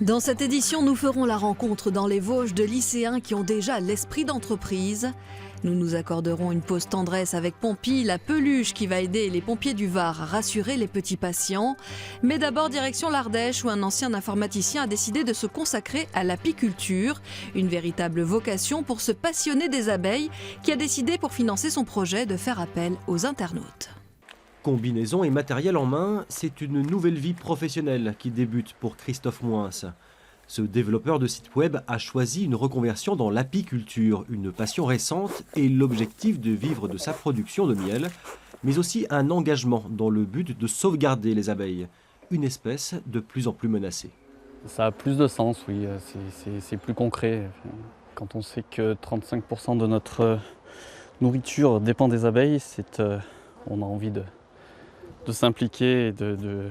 Dans cette édition, nous ferons la rencontre dans les Vosges de lycéens qui ont déjà l'esprit d'entreprise. Nous nous accorderons une pause tendresse avec Pompie, la peluche qui va aider les pompiers du Var à rassurer les petits patients. Mais d'abord, direction l'Ardèche où un ancien informaticien a décidé de se consacrer à l'apiculture. Une véritable vocation pour ce passionné des abeilles qui a décidé pour financer son projet de faire appel aux internautes. Combinaison et matériel en main, c'est une nouvelle vie professionnelle qui débute pour Christophe Moins. Ce développeur de site web a choisi une reconversion dans l'apiculture, une passion récente et l'objectif de vivre de sa production de miel, mais aussi un engagement dans le but de sauvegarder les abeilles, une espèce de plus en plus menacée. Ça a plus de sens, oui, c'est plus concret. Quand on sait que 35% de notre nourriture dépend des abeilles, on a envie de s'impliquer et de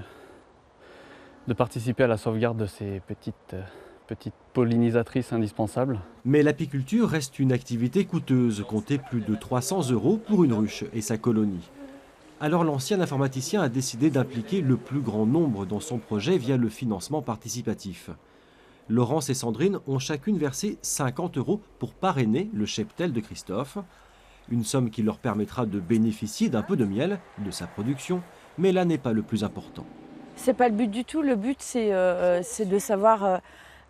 participer à la sauvegarde de ces petites pollinisatrices indispensables. Mais l'apiculture reste une activité coûteuse, comptez plus de 300 € pour une ruche et sa colonie. Alors l'ancien informaticien a décidé d'impliquer le plus grand nombre dans son projet via le financement participatif. Laurence et Sandrine ont chacune versé 50 € pour parrainer le cheptel de Christophe. Une somme qui leur permettra de bénéficier d'un peu de miel, de sa production, mais là n'est pas le plus important. C'est pas le but du tout. Le but, c'est de savoir,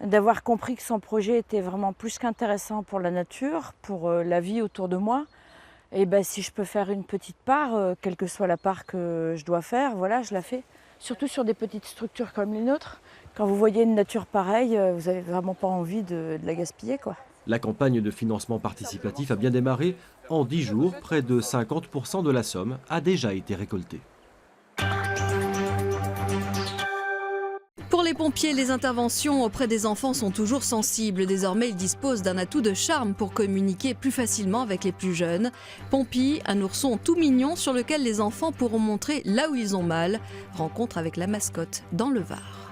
d'avoir compris que son projet était vraiment plus qu'intéressant pour la nature, pour la vie autour de moi. Et ben, si je peux faire une petite part, quelle que soit la part que je dois faire, voilà, je la fais. Surtout sur des petites structures comme les nôtres. Quand vous voyez une nature pareille, vous n'avez vraiment pas envie de la gaspiller, quoi. La campagne de financement participatif a bien démarré. En 10 jours, près de 50% de la somme a déjà été récoltée. Pour les pompiers, les interventions auprès des enfants sont toujours sensibles. Désormais, ils disposent d'un atout de charme pour communiquer plus facilement avec les plus jeunes. Pompie, un ourson tout mignon sur lequel les enfants pourront montrer là où ils ont mal. Rencontre avec la mascotte dans le Var.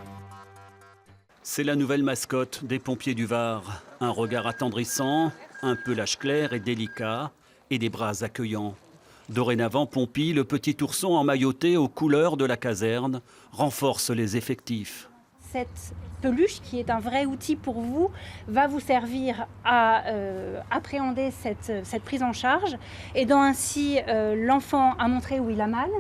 C'est la nouvelle mascotte des pompiers du Var. Un regard attendrissant, un pelage clair et délicat et des bras accueillants. Dorénavant, Pompie, le petit ourson emmailloté aux couleurs de la caserne, renforce les effectifs. Cette peluche, qui est un vrai outil pour vous, va vous servir à appréhender cette prise en charge, aidant ainsi l'enfant à montrer où il a mal,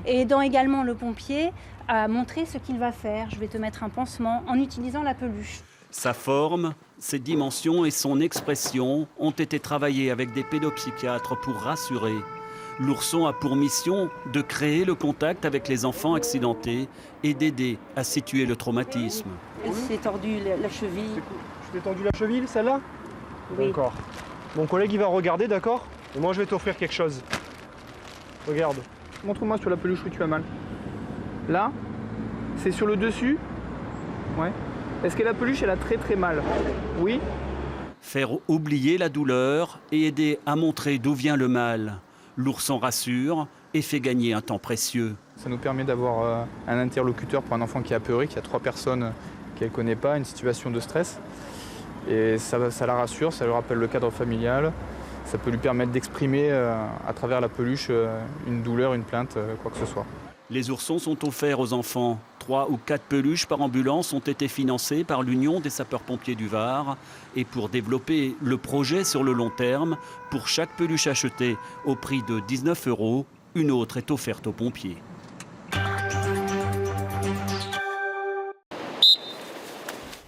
et aidant également le pompier à montrer ce qu'il va faire. Je vais te mettre un pansement en utilisant la peluche. Sa forme, ses dimensions et son expression ont été travaillées avec des pédopsychiatres pour rassurer. L'ourson a pour mission de créer le contact avec les enfants accidentés et d'aider à situer le traumatisme. Elle s'est tordue la cheville. Je t'ai tendu la cheville, celle-là? Oui. D'accord. Mon collègue, il va regarder, d'accord? Et moi, je vais t'offrir quelque chose. Regarde. Montre-moi sur la peluche où tu as mal. Là, c'est sur le dessus. Ouais. Est-ce que la peluche, elle a très très mal? Oui. Faire oublier la douleur et aider à montrer d'où vient le mal. L'ourson rassure et fait gagner un temps précieux. Ça nous permet d'avoir un interlocuteur pour un enfant qui est apeuré, qui a 3 personnes qu'elle ne connaît pas, une situation de stress. Et ça la rassure, ça lui rappelle le cadre familial. Ça peut lui permettre d'exprimer à travers la peluche une douleur, une plainte, quoi que ce soit. Les oursons sont offerts aux enfants. 3 ou 4 peluches par ambulance ont été financées par l'Union des sapeurs-pompiers du Var. Et pour développer le projet sur le long terme, pour chaque peluche achetée au prix de 19 €, une autre est offerte aux pompiers.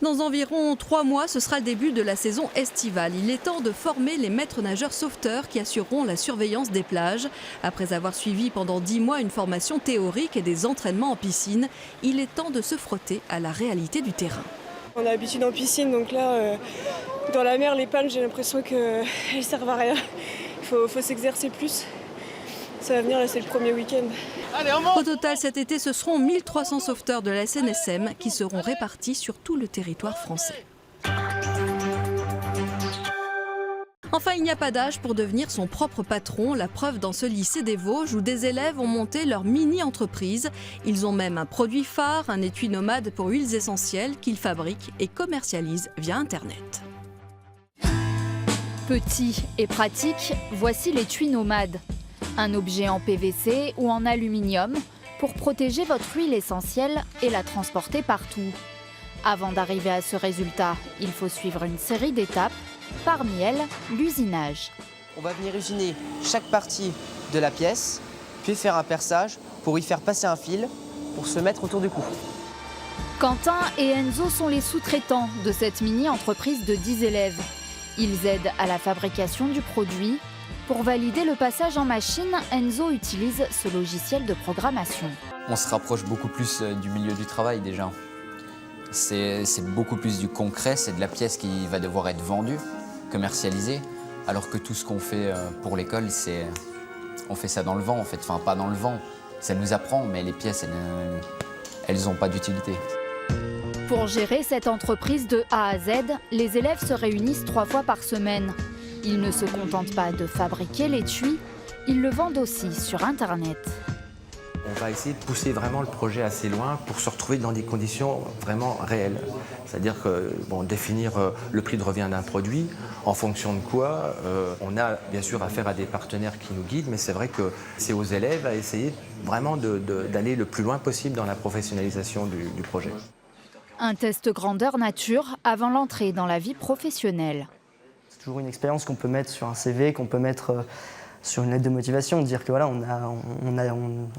Dans environ 3 mois, ce sera le début de la saison estivale. Il est temps de former les maîtres nageurs sauveteurs qui assureront la surveillance des plages. Après avoir suivi pendant 10 mois une formation théorique et des entraînements en piscine, il est temps de se frotter à la réalité du terrain. On a l'habitude en piscine, donc là, dans la mer, les pannes, j'ai l'impression qu'elles ne servent à rien. Il faut s'exercer plus. Ça va venir, là, c'est le premier week-end. Au total, cet été, ce seront 1300 sauveteurs de la SNSM qui seront répartis sur tout le territoire français. Enfin, il n'y a pas d'âge pour devenir son propre patron. La preuve dans ce lycée des Vosges où des élèves ont monté leur mini-entreprise. Ils ont même un produit phare, un étui nomade pour huiles essentielles qu'ils fabriquent et commercialisent via Internet. Petit et pratique, voici l'étui nomade. Un objet en PVC ou en aluminium pour protéger votre huile essentielle et la transporter partout. Avant d'arriver à ce résultat, il faut suivre une série d'étapes, parmi elles l'usinage. On va venir usiner chaque partie de la pièce, puis faire un perçage pour y faire passer un fil pour se mettre autour du cou. Quentin et Enzo sont les sous-traitants de cette mini-entreprise de 10 élèves. Ils aident à la fabrication du produit. Pour valider le passage en machine, Enzo utilise ce logiciel de programmation. On se rapproche beaucoup plus du milieu du travail déjà. C'est beaucoup plus du concret, c'est de la pièce qui va devoir être vendue, commercialisée, alors que tout ce qu'on fait pour l'école, on fait ça dans le vent en fait. Enfin, pas dans le vent, ça nous apprend, mais les pièces, elles n'ont pas d'utilité. Pour gérer cette entreprise de A à Z, les élèves se réunissent 3 fois par semaine. Ils ne se contentent pas de fabriquer l'étui, ils le vendent aussi sur Internet. On va essayer de pousser vraiment le projet assez loin pour se retrouver dans des conditions vraiment réelles. C'est-à-dire que définir le prix de revient d'un produit, en fonction de quoi, on a bien sûr affaire à des partenaires qui nous guident, mais c'est vrai que c'est aux élèves à essayer vraiment d'aller le plus loin possible dans la professionnalisation du projet. Un test grandeur nature avant l'entrée dans la vie professionnelle. C'est toujours une expérience qu'on peut mettre sur un CV, qu'on peut mettre sur une lettre de motivation, de dire que voilà, on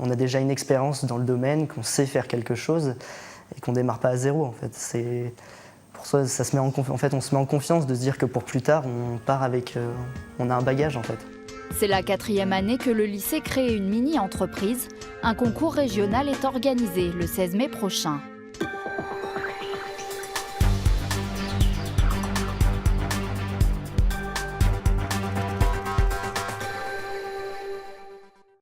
a déjà une expérience dans le domaine, qu'on sait faire quelque chose et qu'on ne démarre pas à zéro. En fait. Pour ça, on se met en confiance de se dire que pour plus tard, on part avec, on a un bagage en fait. C'est la 4e année que le lycée crée une mini-entreprise. Un concours régional est organisé le 16 mai prochain.